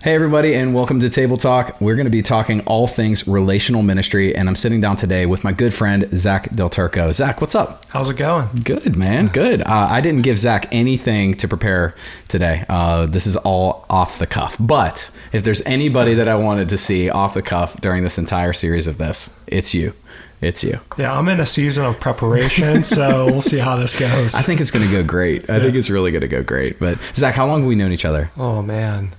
Hey everybody, and welcome to Table Talk. We're going to be talking all things relational ministry, and I'm sitting down today with my good friend, Zack DelTurco. Zack, what's up? How's it going? Good, man. Good. I didn't give Zack anything to prepare today. This is all off the cuff. But if there's anybody that I wanted to see off the cuff during this entire series of this, it's you. It's you. Yeah, I'm in a season of preparation, so we'll see how this goes. I think it's going to go great. I think it's really going to go great. But Zack, how long have we known each other? Oh, man.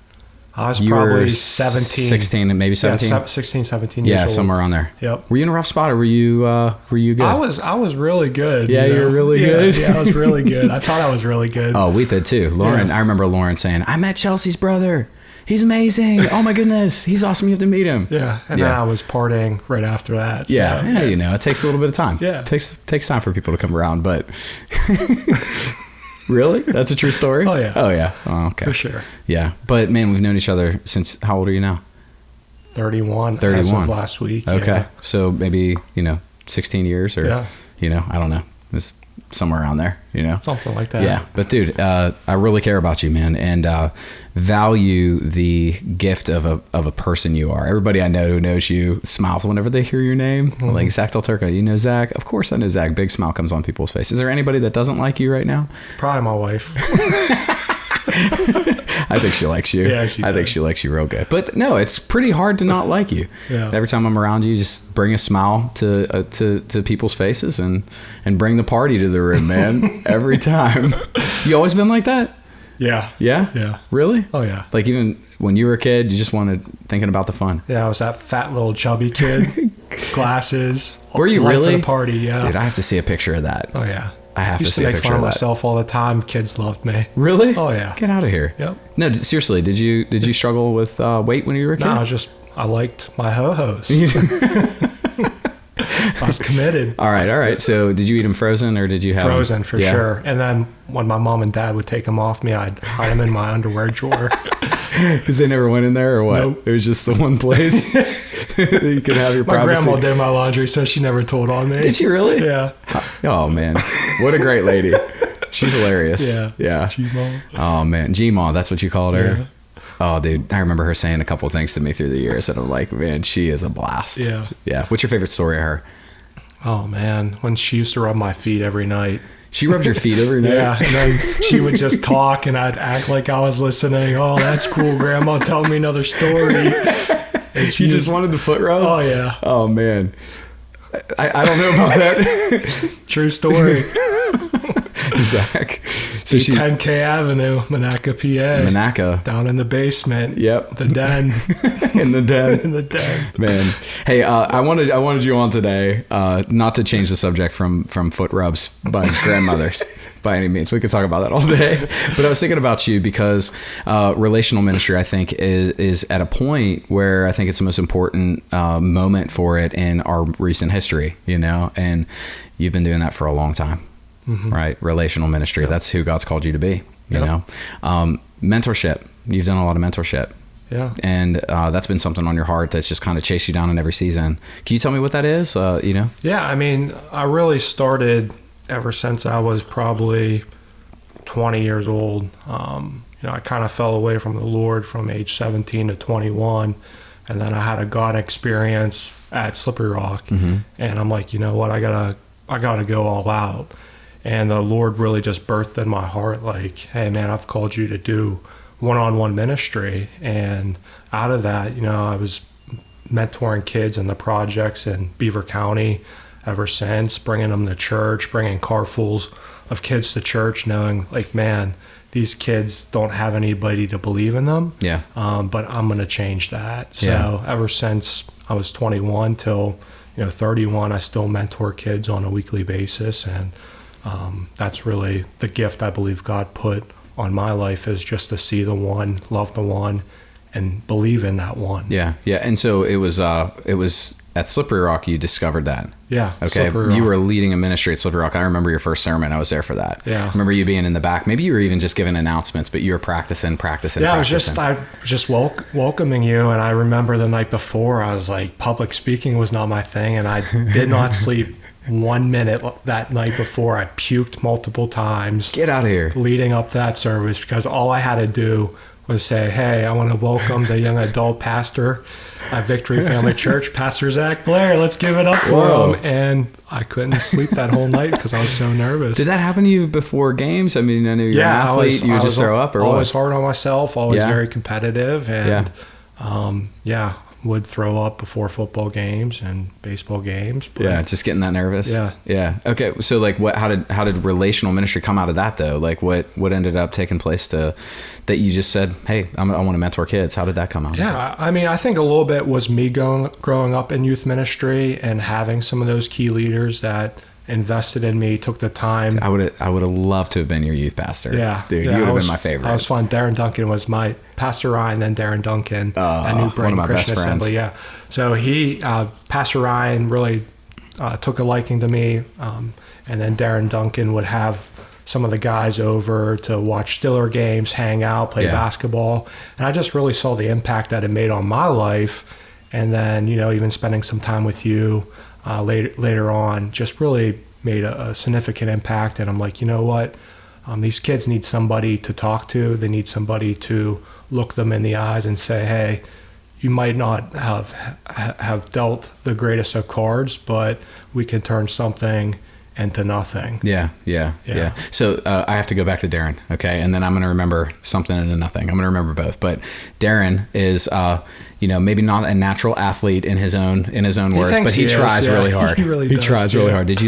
I was probably 17. 16 and maybe 17? Yeah, 16, 17 years old. Yeah, somewhere around there. Yep. Were you in a rough spot or were you good? I was really good. Yeah, you were really good? Yeah, I was really good. I thought I was really good. Oh, we did too. Lauren, yeah. I remember Lauren saying, I met Chelsea's brother. He's amazing. Oh my goodness. He's awesome. You have to meet him. Yeah. And then I was partying right after that. So, yeah, you know, it takes a little bit of time. Yeah. It takes time for people to come around, but... Really? That's a true story? Oh, yeah. Oh, yeah. Oh, okay. For sure. Yeah. But, man, we've known each other since... How old are you now? 31. 31. As of last week. Okay. Yeah. So, maybe, 16 years or... Yeah. I don't know. It's somewhere around there, Something like that. Yeah. But, dude, I really care about you, man, and value the gift of a person you are. Everybody I know who knows you smiles whenever they hear your name. Mm-hmm. Like, Zack DelTurco, you know Zack? Of course I know Zack. Big smile comes on people's faces. Is there anybody that doesn't like you right now? Probably my wife. I think she likes you. Yeah, I think she likes you real good. But no, it's pretty hard to not like you. Yeah. Every time I'm around you, just bring a smile to people's faces and bring the party to the room, man. Every time. You always been like that? Yeah. Yeah? Yeah. Really? Oh, yeah. Like even when you were a kid, you just wanted thinking about the fun. Yeah, I was that fat little chubby kid. Glasses. Were you life really? Of the party, yeah. Dude, I have to see a picture of that. Oh, yeah. I have to see a picture of that. Used to make fun of myself all the time. Kids loved me. Really? Oh, yeah. Get out of here. Yep. No, seriously, did you struggle with weight when you were a kid? No, I liked my ho-hos. I was committed. All right. So did you eat them frozen or did you have frozen them? For sure? And then when my mom and dad would take them off me, I'd hide them in my underwear drawer. Because they never went in there or what? Nope. It was just the one place you could have your privacy. My grandma did my laundry, so she never told on me. Did she really? Yeah. Oh, man. What a great lady. She's hilarious. Yeah. G-Mom. Oh, man. G-Mom, that's what you called her? Yeah. Oh, dude. I remember her saying a couple of things to me through the years and I'm like, man, she is a blast. Yeah. Yeah. What's your favorite story of her? Oh, man. When she used to rub my feet every night. She rubbed your feet every night? Yeah, and then she would just talk and I'd act like I was listening. Oh, that's cool, Grandma. Tell me another story. And she just wanted the foot rub? Oh, yeah. Oh, man. I don't know about that. True story. Zack. So 10K Avenue, Monaca, PA. Monaca. Down in the basement. Yep. The den. In the den. In the den. Man. Hey, I wanted you on today, not to change the subject from foot rubs by grandmothers by any means. We could talk about that all day. But I was thinking about you because relational ministry, I think, is at a point where I think it's the most important moment for it in our recent history, and you've been doing that for a long time. Mm-hmm. Right. Relational ministry. Yep. That's who God's called you to be, mentorship. You've done a lot of mentorship. Yeah. And that's been something on your heart that's just kind of chased you down in every season. Can you tell me what that is? Yeah. I mean, I really started ever since I was probably 20 years old. I kind of fell away from the Lord from age 17 to 21. And then I had a God experience at Slippery Rock. Mm-hmm. And I'm like, you know what? I gotta go all out. And the Lord really just birthed in my heart, like, hey, man, I've called you to do one-on-one ministry. And out of that, I was mentoring kids in the projects in Beaver County ever since, bringing them to church, bringing carfuls of kids to church, knowing, like, man, these kids don't have anybody to believe in them. Yeah. But I'm going to change that. So ever since I was 21 till 31, I still mentor kids on a weekly basis. And that's really the gift I believe God put on my life, is just to see the one, love the one, and believe in that one. Yeah. Yeah. And so it was at Slippery Rock you discovered that. Yeah. Okay. You were leading a ministry at Slippery Rock. I remember your first sermon. I was there for that. Yeah. I remember you being in the back. Maybe you were even just giving announcements, but you were practicing. Yeah, I was just welcoming you. And I remember the night before, I was like, public speaking was not my thing. And I did not sleep 1 minute that night before. I puked multiple times. Get out of here. Leading up to that service, because all I had to do would say, hey, I want to welcome the young adult pastor at Victory Family Church, Pastor Zack Blair. Let's give it up for him. And I couldn't sleep that whole night because I was so nervous. Did that happen to you before games? I mean, I know you're an athlete. You would just throw up or what? Always hard on myself, always very competitive. And would throw up before football games and baseball games. But just getting that nervous. Yeah. Okay. So like how did relational ministry come out of that though? Like what ended up taking place that you just said, hey, I want to mentor kids. How did that come out? Yeah. I mean, I think a little bit was me growing up in youth ministry and having some of those key leaders that invested in me, took the time. I would have loved to have been your youth pastor. Yeah. Dude, you would have been my favorite. I was fun. Darren Duncan was my Pastor Ryan, then Darren Duncan at New Brighton Christian Assembly. Yeah. So Pastor Ryan really took a liking to me. And then Darren Duncan would have some of the guys over to watch Steeler games, hang out, play basketball. And I just really saw the impact that it made on my life. And then, even spending some time with you later on just really made a significant impact. And I'm like, you know what? These kids need somebody to talk to. They need somebody to look them in the eyes and say, hey, you might not have dealt the greatest of cards, but we can turn something into nothing. Yeah. So I have to go back to Darren, okay? And then I'm going to remember something into nothing. I'm going to remember both. But Darren is, maybe not a natural athlete in his own words, but he tries really hard. He tries really hard. Did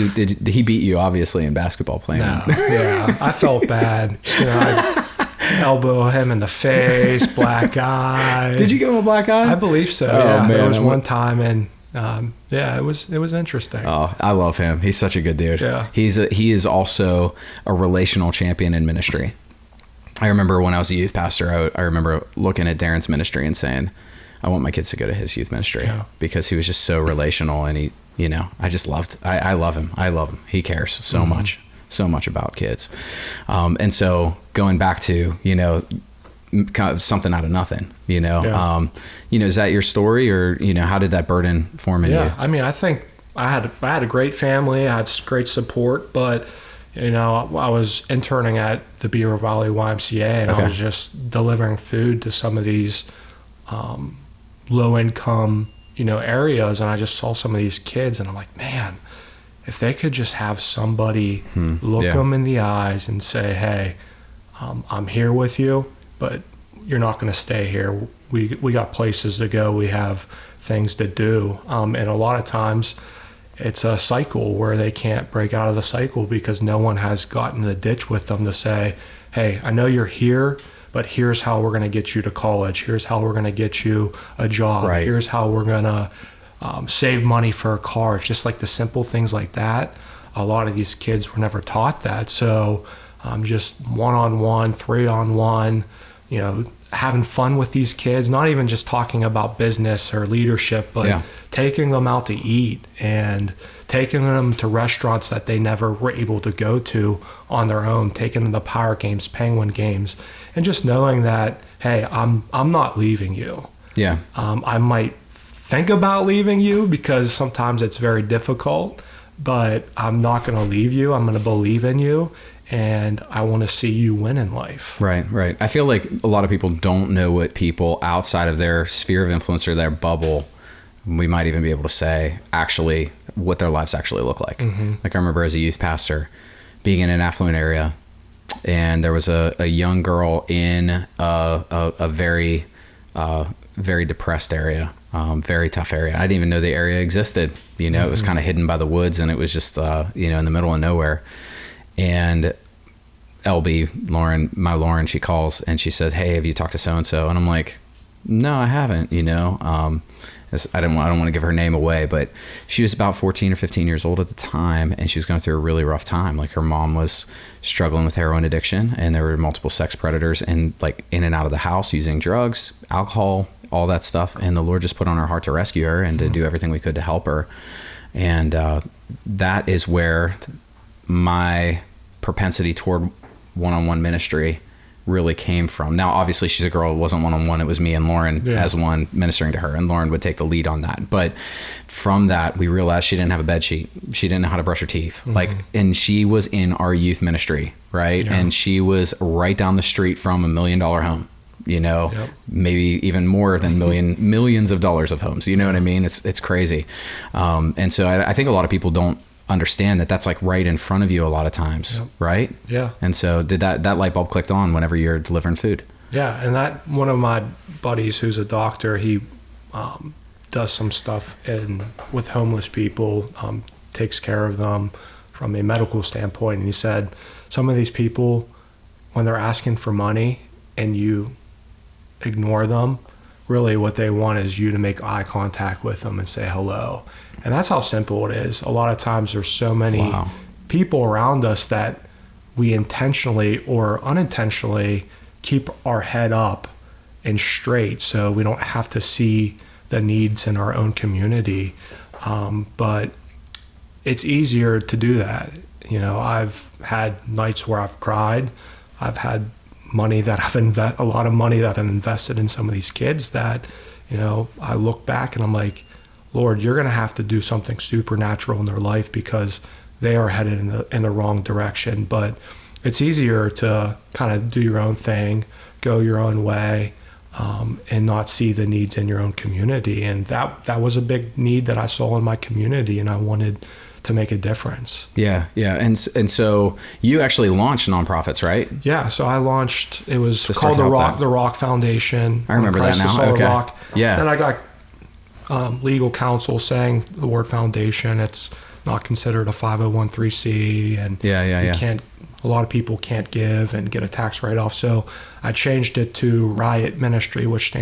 he beat you obviously in basketball playing? No. Yeah, I felt bad. I elbow him in the face, black eye. Did you give him a black eye? I believe so. Oh, yeah, man. There was one time and. It was interesting. Oh, I love him. He's such a good dude. Yeah. He is also a relational champion in ministry. I remember when I was a youth pastor, I remember looking at Darren's ministry and saying, I want my kids to go to his youth ministry because he was just so relational and I just loved, I love him. I love him. He cares so much about kids. And so going back to, kind of something out of nothing, is that your story or, how did that burden form in you? I mean, I think I had a great family. I had great support, but, I was interning at the Beaver Valley YMCA and I was just delivering food to some of these, low income, areas. And I just saw some of these kids and I'm like, man, if they could just have somebody look them in the eyes and say, hey, I'm here with you, but you're not going to stay here. We got places to go. We have things to do. And a lot of times it's a cycle where they can't break out of the cycle because no one has gotten in the ditch with them to say, hey, I know you're here, but here's how we're going to get you to college. Here's how we're going to get you a job. Right. Here's how we're going to save money for a car. It's just like the simple things like that. A lot of these kids were never taught that. So just one-on-one, three-on-one, having fun with these kids, not even just talking about business or leadership, but taking them out to eat and taking them to restaurants that they never were able to go to on their own, taking them to Pirate games, Penguin games, and just knowing that, hey, I'm not leaving you. Yeah. I might think about leaving you because sometimes it's very difficult, but I'm not going to leave you. I'm going to believe in you. And I want to see you win in life. Right. I feel like a lot of people don't know what people outside of their sphere of influence or their bubble, we might even be able to say, actually, what their lives actually look like. Mm-hmm. Like I remember as a youth pastor being in an affluent area, and there was a young girl in a very, very depressed area, very tough area. I didn't even know the area existed. It was kind of hidden by the woods, and it was just, in the middle of nowhere. And Lauren, she calls and she said, hey, have you talked to so-and-so? And I'm like, no, I haven't, I don't want to give her name away, but she was about 14 or 15 years old at the time. And she was going through a really rough time. Like her mom was struggling with heroin addiction and there were multiple sex predators and like in and out of the house using drugs, alcohol, all that stuff. And the Lord just put on our heart to rescue her and to do everything we could to help her. And that is where my propensity toward one-on-one ministry really came from. Now, obviously she's a girl. It wasn't one-on-one. It was me and Lauren as one ministering to her, and Lauren would take the lead on that. But from that, we realized she didn't have a bed sheet. She didn't know how to brush her teeth. And she was in our youth ministry, right? Yeah. And she was right down the street from $1 million home. Yep. maybe even more than millions of dollars of homes. You know what I mean? It's crazy. And so I think a lot of people don't understand that that's like right in front of you a lot of times. Yep. Right. Yeah. And so did that light bulb clicked on whenever you're delivering food? Yeah. And that one of my buddies who's a doctor, he does some stuff with homeless people, takes care of them from a medical standpoint. And he said, some of these people, when they're asking for money and you ignore them, really what they want is you to make eye contact with them and say hello. And that's how simple it is. A lot of times there's so many people around us that we intentionally or unintentionally keep our head up and straight so we don't have to see the needs in our own community. But it's easier to do that. I've had nights where I've cried. I've had money that a lot of money that I've invested in some of these kids that, I look back and I'm like, Lord, you're going to have to do something supernatural in their life because they are headed in the wrong direction. But it's easier to kind of do your own thing, go your own way, and not see the needs in your own community. And that was a big need that I saw in my community, and I wanted to make a difference. Yeah. And so you actually launched nonprofits, right? Yeah. So I launched, it was called the Rock Foundation. I remember that now. Okay. Rock. Yeah. Then I got legal counsel saying the word foundation, it's not considered a 501(c), and you can't, a lot of people can't give and get a tax write-off. So I changed it to Riot Ministry, which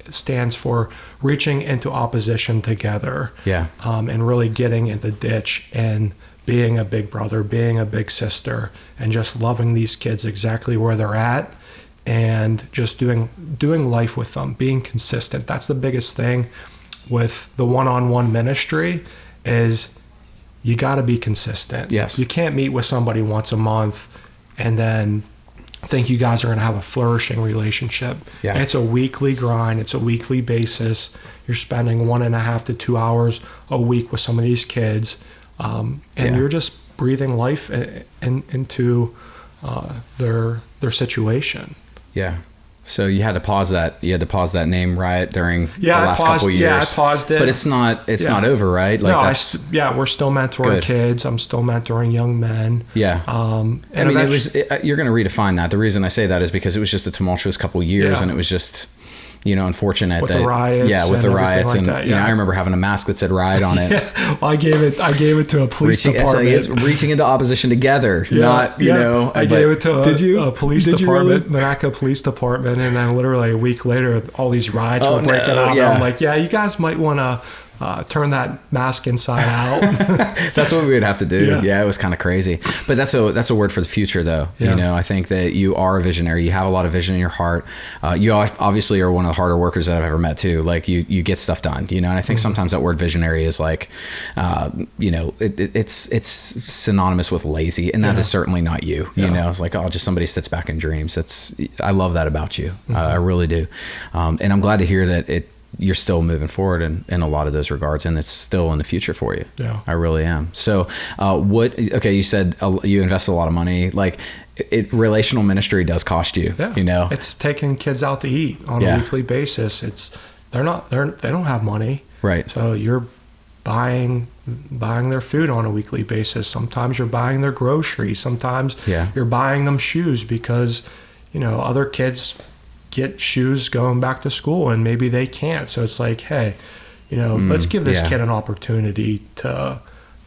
stands for reaching into opposition together. Yeah. And really getting in the ditch and being a big brother, being a big sister, and just loving these kids exactly where they're at, and just doing life with them, being consistent. That's the biggest thing with the one-on-one ministry is you got to be consistent. Yes. You can't meet with somebody once a month and then think you guys are going to have a flourishing relationship. Yeah. And it's a weekly grind. It's a weekly basis. You're spending 1.5 to 2 hours a week with some of these kids. And you're just breathing life into their situation. Yeah. So you had to pause that. You had to pause that name Riot during the last couple of years. Yeah, I paused it. But it's not over, right? Like we're still mentoring kids. I'm still mentoring young men. Yeah. You're going to redefine that. The reason I say that is because it was just a tumultuous couple of years, and it was just, unfortunate with the riots. Yeah, with the riots, like that, I remember having a mask that said Riot on it. Well, I gave it to a police department. Reaching into opposition together, I gave it to a police department, really? Monaco Police Department, and then literally a week later, all these riots were breaking out. Yeah. And I'm like, you guys might want to turn that mask inside out. That's what we would have to do. Yeah, it was kind of crazy. But that's a word for the future, though. Yeah. I think that you are a visionary. You have a lot of vision in your heart. You obviously are one of the harder workers that I've ever met, too. Like, you get stuff done, And I think sometimes that word visionary is like, it's synonymous with lazy, and that is certainly not you. It's like, just somebody sits back and dreams. I love that about you. I really do. And I'm glad to hear that you're still moving forward in a lot of those regards, and it's still in the future for you. Yeah, I really am. So you said you invest a lot of money. Like, relational ministry does cost you. It's taking kids out to eat on a weekly basis. They don't have money, right? So you're buying their food on a weekly basis. Sometimes you're buying their groceries. Sometimes you're buying them shoes because other kids get shoes going back to school and maybe they can't. So it's like, hey, let's give this kid an opportunity to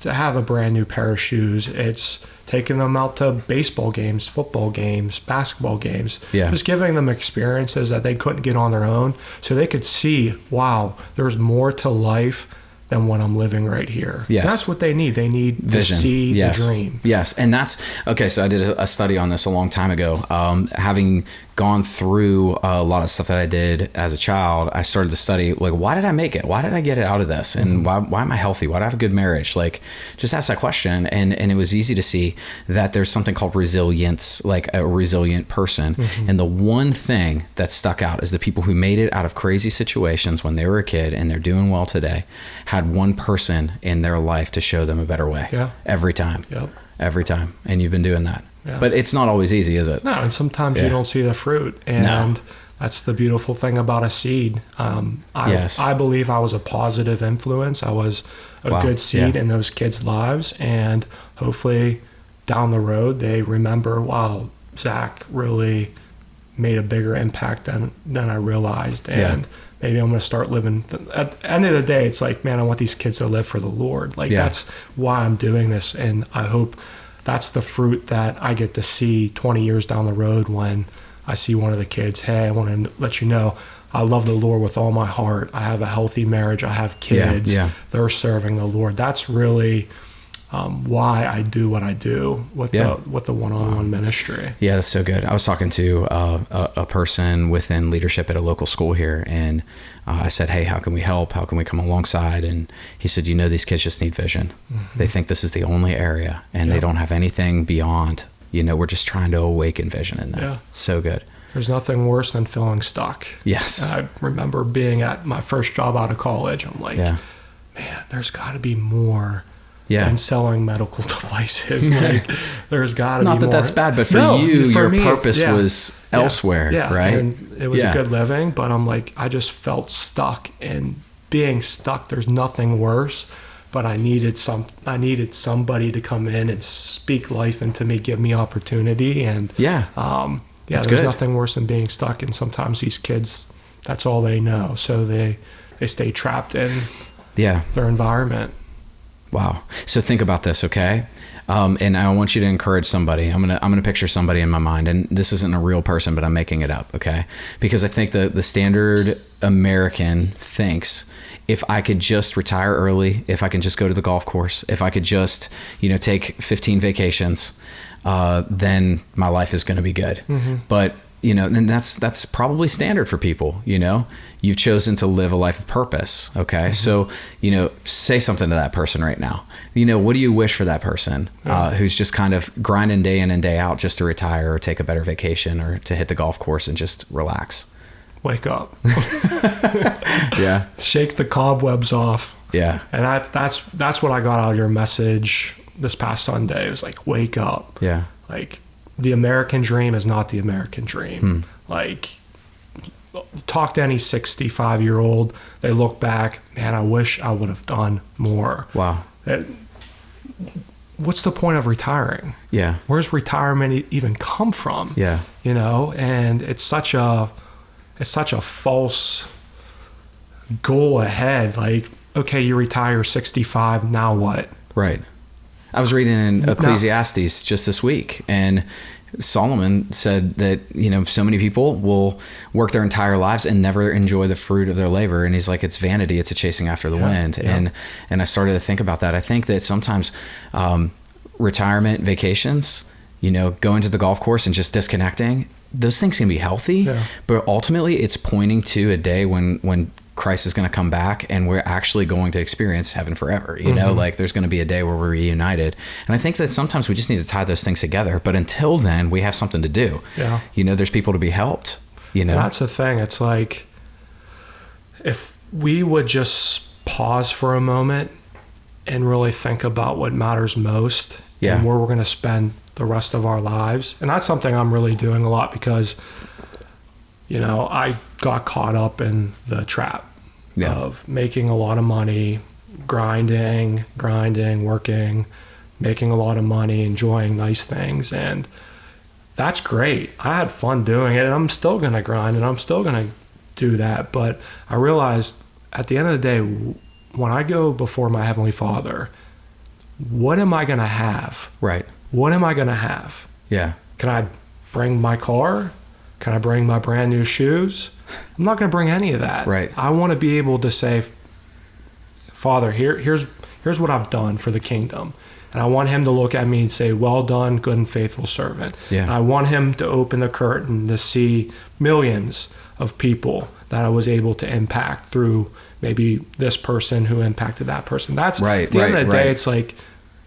have a brand new pair of shoes. It's taking them out to baseball games, football games, basketball games, just giving them experiences that they couldn't get on their own, so they could see, wow, there's more to life than what I'm living right here. Yes. That's what they need. They need vision. To see the dream. Yes. And that's, okay, so I did a study on this a long time ago. Having gone through a lot of stuff that I did as a child, I started to study, like, why did I make it? Why did I get it out of this? And why am I healthy? Why do I have a good marriage? Like, just ask that question. And it was easy to see that there's something called resilience, like a resilient person. And the one thing that stuck out is the people who made it out of crazy situations when they were a kid and they're doing well today had one person in their life to show them a better way. Every time. Every time. And you've been doing that. But it's not always easy, is it? No, and sometimes you don't see the fruit. And That's the beautiful thing about a seed. I believe I was a positive influence. I was a good seed in those kids' lives, and hopefully down the road they remember, wow, Zack really made a bigger impact than I realized, and maybe I'm going to start living. At the end of the day, it's like, man, I want these kids to live for the Lord. Like that's why I'm doing this, and I hope that's the fruit that I get to see 20 years down the road when I see one of the kids, hey, I want to let you know I love the Lord with all my heart. I have a healthy marriage. I have kids. They're serving the Lord. That's really why I do what I do with the one-on-one ministry. Yeah, that's so good. I was talking to a person within leadership at a local school here, and I said, hey, how can we help? How can we come alongside? And he said, these kids just need vision. Mm-hmm. They think this is the only area, and they don't have anything beyond. We're just trying to awaken vision in them. Yeah. So good. There's nothing worse than feeling stuck. Yes. And I remember being at my first job out of college. I'm like, man, there's got to be more than selling medical devices. Like, there's got to be more. Not that that's bad, but for your purpose was elsewhere, right? And it was a good living, but I'm like, I just felt stuck. And being stuck, there's nothing worse. But I needed somebody to come in and speak life into me, give me opportunity, and there's nothing worse than being stuck. And sometimes these kids, that's all they know, so they stay trapped in their environment. Wow. So think about this, okay? And I want you to encourage somebody. I'm gonna picture somebody in my mind, and this isn't a real person, but I'm making it up, okay? Because I think the standard American thinks, if I could just retire early, if I can just go to the golf course, if I could just, take 15 vacations, then my life is going to be good. Mm-hmm. But, and that's probably standard for people, you've chosen to live a life of purpose. Okay. Mm-hmm. So, say something to that person right now. What do you wish for that person who's just kind of grinding day in and day out just to retire or take a better vacation or to hit the golf course and just relax? Wake up. Yeah. Shake the cobwebs off. Yeah. And that's what I got out of your message this past Sunday. It was like, wake up. Yeah. Like, the American dream is not the American dream. Like, talk to any 65-year-old, they look back, man, I wish I would have done more. Wow. What's the point of retiring? Yeah. Where's retirement even come from? Yeah. And it's such a false goal ahead. Like, okay, you retire 65, now what? Right. I was reading in Ecclesiastes just this week, and Solomon said that, so many people will work their entire lives and never enjoy the fruit of their labor. And he's like, it's vanity. It's a chasing after the wind. Yeah. And I started to think about that. I think that sometimes retirement, vacations, going to the golf course and just disconnecting, those things can be healthy, but ultimately it's pointing to a day when Christ is going to come back and we're actually going to experience heaven forever. Like there's going to be a day where we're reunited. And I think that sometimes we just need to tie those things together. But until then, we have something to do. Yeah. There's people to be helped. That's the thing. It's like, if we would just pause for a moment and really think about what matters most and where we're going to spend the rest of our lives. And that's something I'm really doing a lot because, I got caught up in the trap of making a lot of money, grinding, working, making a lot of money, enjoying nice things. And that's great. I had fun doing it, and I'm still going to grind and I'm still going to do that. But I realized at the end of the day, when I go before my Heavenly Father, what am I going to have? Right. What am I going to have? Yeah. Can I bring my car? Can I bring my brand new shoes? I'm not going to bring any of that. Right. I want to be able to say, Father, here's what I've done for the kingdom. And I want him to look at me and say, well done, good and faithful servant. Yeah. And I want him to open the curtain to see millions of people that I was able to impact through maybe this person who impacted that person. That's right. At the end of the day, it's like,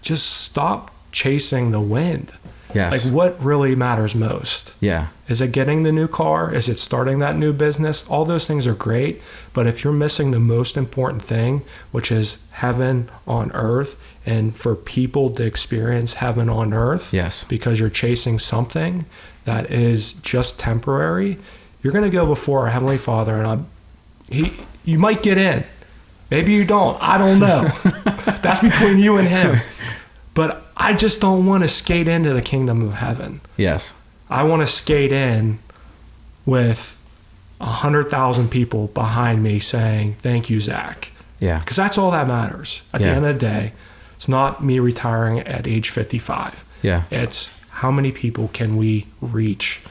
just stop chasing the wind. Yes. Like, what really matters most? Yeah. Is it getting the new car? Is it starting that new business? All those things are great. But if you're missing the most important thing, which is heaven on earth, and for people to experience heaven on earth, yes, because you're chasing something that is just temporary, you're going to go before our Heavenly Father, and you might get in. Maybe you don't. I don't know. That's between you and him. But I just don't want to skate into the kingdom of heaven. Yes. I want to skate in with 100,000 people behind me saying, thank you, Zack. Yeah. Because that's all that matters. At the end of the day, it's not me retiring at age 55. Yeah. It's how many people can we reach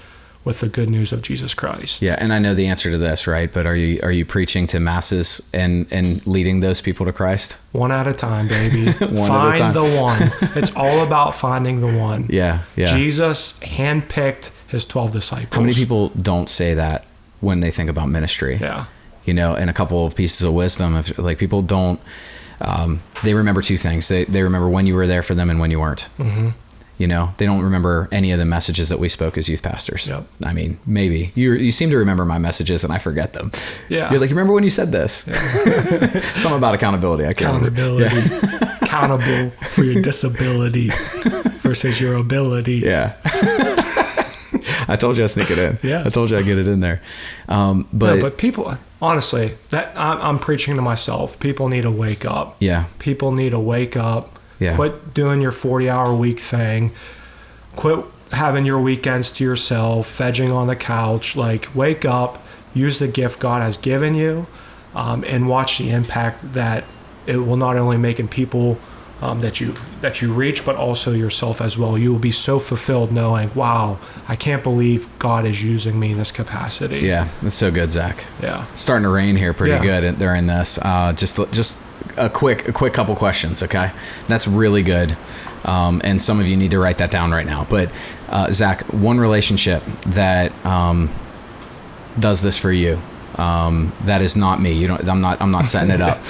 with the good news of Jesus Christ. Yeah, and I know the answer to this, right? But are you preaching to masses and leading those people to Christ? One at a time, baby. One Find at a time. the one. It's all about finding the one. Yeah. Jesus handpicked his 12 disciples. How many people don't say that when they think about ministry? Yeah. And a couple of pieces of wisdom, like people don't, they remember two things. They remember when you were there for them and when you weren't. Mm-hmm. They don't remember any of the messages that we spoke as youth pastors. Yep. I mean, maybe you seem to remember my messages and I forget them. Yeah. You're like, you remember when you said this? Yeah. Something about accountability. I can't remember. Yeah. Accountable for your disability versus your ability. Yeah. I told you I'd sneak it in. Yeah. I told you I'd get it in there. But people, honestly, that I'm preaching to myself. People need to wake up. Yeah. People need to wake up. Yeah. Quit doing your 40-hour week thing. Quit having your weekends to yourself, vegging on the couch. Like, wake up, use the gift God has given you, and watch the impact that it will not only make in people that you reach, but also yourself as well. You will be so fulfilled knowing, wow, I can't believe God is using me in this capacity. Yeah, that's so good, Zack. Yeah. It's starting to rain here pretty good during this. Just a quick couple questions, okay? That's really good. And some of you need to write that down right now. But Zack, one relationship that does this for you, that is not me. I'm not setting it up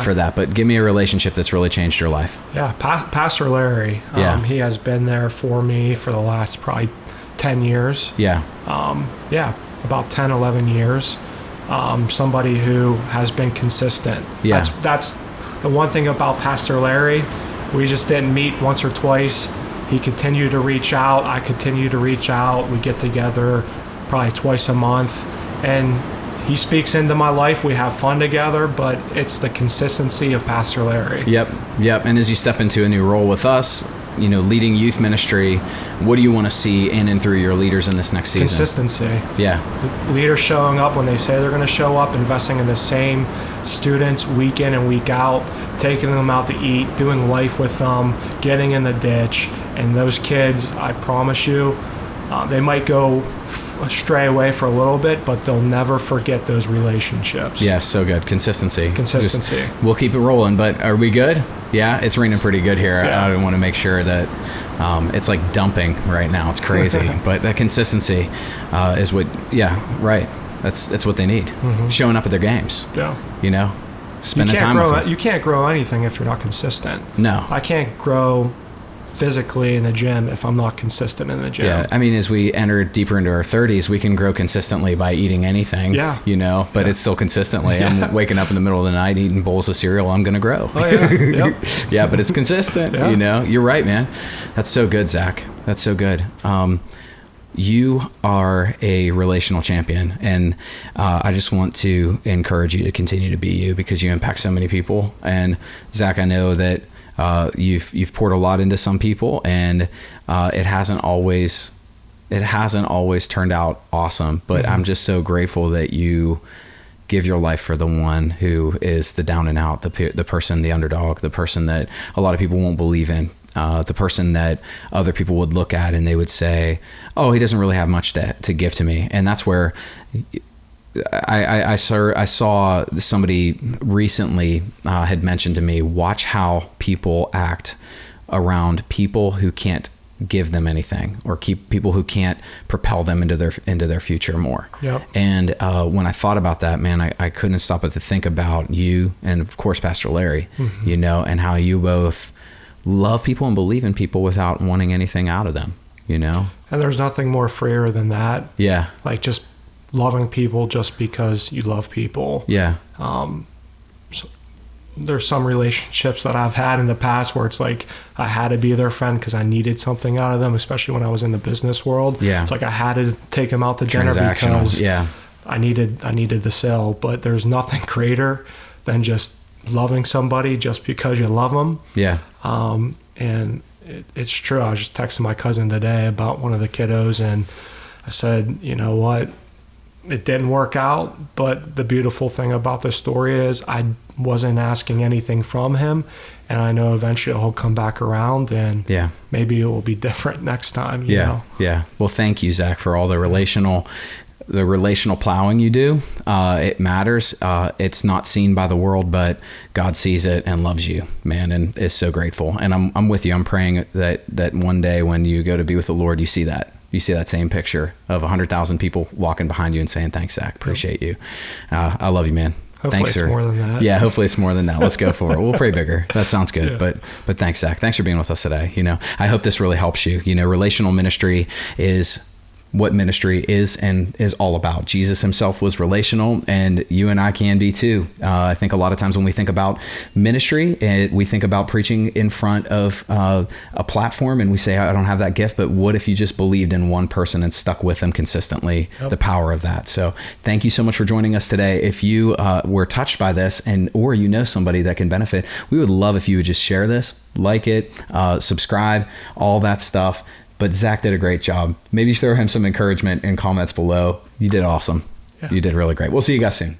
for that. But give me a relationship that's really changed your life. Yeah, Pastor Larry. He has been there for me for the last probably 10 years. Yeah. About 10, 11 years. Somebody who has been consistent. Yeah. That's the one thing about Pastor Larry. We just didn't meet once or twice. He continued to reach out. I continue to reach out. We get together probably twice a month. And he speaks into my life. We have fun together, but it's the consistency of Pastor Larry. Yep. And as you step into a new role with us, leading youth ministry, what do you want to see in and through your leaders in this next season? Consistency. Yeah. Leaders showing up when they say they're going to show up, investing in the same students week in and week out, taking them out to eat, doing life with them, getting in the ditch. And those kids, I promise you, they might go stray away for a little bit, but they'll never forget those relationships. Yeah, so good. Consistency. We'll keep it rolling, but are we good? Yeah, it's raining pretty good here. Yeah. I want to make sure that it's like dumping right now. It's crazy. But that consistency is what, right. That's what they need. Mm-hmm. Showing up at their games. Yeah. Spending time with them. You can't grow anything if you're not consistent. No. I can't grow physically in the gym if I'm not consistent in the gym. Yeah, I mean, as we enter deeper into our 30s, we can grow consistently by eating anything. Yeah. But it's still consistently. Yeah. I'm waking up in the middle of the night eating bowls of cereal. I'm going to grow. Oh, yeah. Yep. Yeah, but it's consistent. Yeah. You're right, man. That's so good, Zack. That's so good. You are a relational champion, and I just want to encourage you to continue to be you because you impact so many people. And Zack, I know that you've poured a lot into some people, and it hasn't always turned out awesome. But I'm just so grateful that you give your life for the one who is the down and out, the person, the underdog, the person that a lot of people won't believe in. The person that other people would look at and they would say, oh, he doesn't really have much to give to me. And that's where I saw somebody recently had mentioned to me, watch how people act around people who can't give them anything, or keep people who can't propel them into their future more. Yep. And when I thought about that, man, I couldn't stop but to think about you and of course Pastor Larry, and how you both love people and believe in people without wanting anything out of them, And there's nothing more freer than that. Yeah. Like just loving people just because you love people. Yeah. there's some relationships that I've had in the past where it's like I had to be their friend because I needed something out of them, especially when I was in the business world. Yeah. It's like I had to take them out to dinner because I needed the sale. But there's nothing greater than just loving somebody just because you love them. Yeah. And it's true. I was just texting my cousin today about one of the kiddos, and I said, you know what? It didn't work out, but the beautiful thing about this story is I wasn't asking anything from him, and I know eventually he'll come back around, and maybe it will be different next time. You know? Yeah. Well, thank you, Zack, for all the relational plowing you do. It matters. It's not seen by the world, but God sees it and loves you, man, and is so grateful. And I'm with you. I'm praying that one day when you go to be with the Lord, you see that same picture of 100,000 people walking behind you and saying, thanks, Zack. Appreciate you. I love you, man. Hopefully thanks, it's sir. more than that. Yeah, hopefully it's more than that. Let's go for it. We'll pray bigger. That sounds good. Yeah. But thanks, Zack. Thanks for being with us today. I hope this really helps you. Relational ministry is what ministry is and is all about. Jesus himself was relational, and you and I can be too. I think a lot of times when we think about ministry, we think about preaching in front of a platform, and we say, I don't have that gift, but what if you just believed in one person and stuck with them consistently? Yep. The power of that. So thank you so much for joining us today. If you were touched by this or somebody that can benefit, we would love if you would just share this, like it, subscribe, all that stuff. But Zack did a great job. Maybe throw him some encouragement in comments below. You did awesome. Yeah. You did really great. We'll see you guys soon.